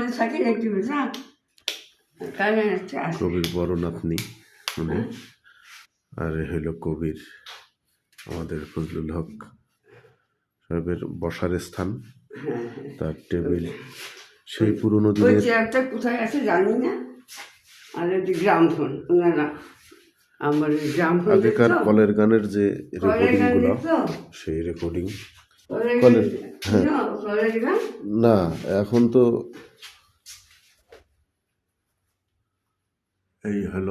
মনে থাকে একটু না কারণ কবির বড় নাতনি মানে আর হইল কবির আমাদের ফজলুল হক সাহেবের বসার স্থান, তার টেবিল সেই পুরোনো ওই দিনের। চেয়ারটা কোথায় আছে জানি না। আর একটি গ্রাম ফোন ওনারা আমার গ্রাম ফোন আগেকার কলের গানের যে রেকর্ডিং গুলো, সেই রেকর্ডিং কলের, হ্যাঁ না এখন তো এই হলো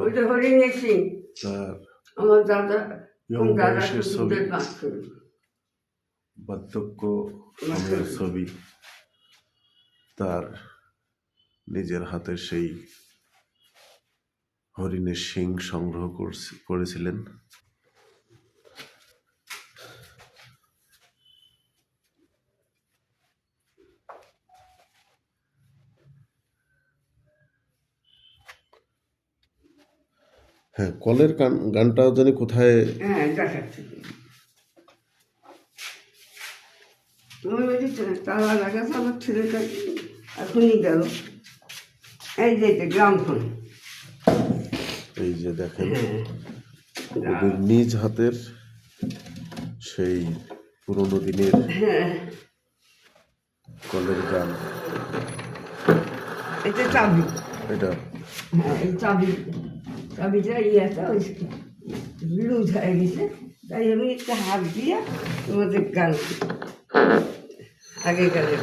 তার আমার দাদা বয়সের ছবি, বার্ধক্য সময়ের ছবি, তার নিজের হাতে সেই হরিণের শিং সংগ্রহ করেছিলেন। হ্যাঁ, কলের গানটাও জানি কোথায়। হ্যাঁ দেখাচ্ছি তালা লাগাতে আমার ছেলেটা এখনই গেল। এই যে গ্রাম ফোন, এই যে দেখেন কবির নিজ হাতের সেই পুরোনো দিনের কলের গান। এটা চাবি, এটা হ্যাঁ এই চাবিটা ইয়েটা ওই লুজ হয়ে গেছে, তাই আমি একটা হাত দিয়ে তোমাদের গান আগেকারের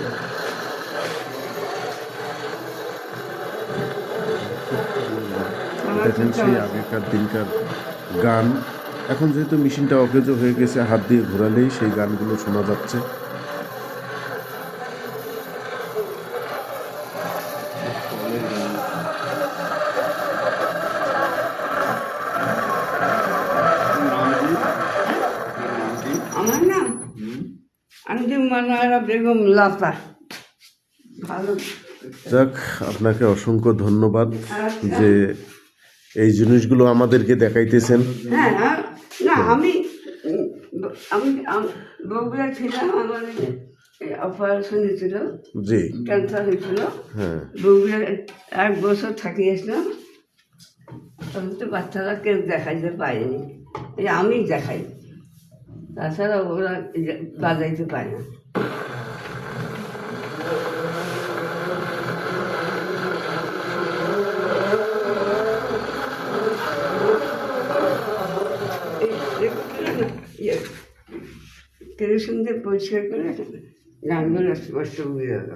দেখেন সেই আগেকার দিনকার গান। এখন যেহেতু মেশিনটা অকেজো হয়ে গেছে, হাত দিয়ে ঘোরালেই সেই গানগুলো শোনা যাচ্ছে। আমার নাম আঞ্জুম মানারা বেগম লতা। ভালো যাক, আপনাকে অসংখ্য ধন্যবাদ যে এই জিনিসগুলো আমাদেরকে দেখাইতেছেন। হ্যাঁ না আমি আমি বগুড়া ছিলাম, আমার অপারেশন হয়েছিল, জি ক্যান্সার হয়েছিল। হ্যাঁ, বগুড়া 1 বছর থাকিয়েছিলাম। তখন তো বাচ্চারা কেউ দেখাইতে পারেনি, এই আমি দেখাই, তাছাড়া ওরা বাজাইতে পারে না। কেরোসিন দিয়ে পরিষ্কার করে গানগুলো স্পষ্ট বুঝে গেল।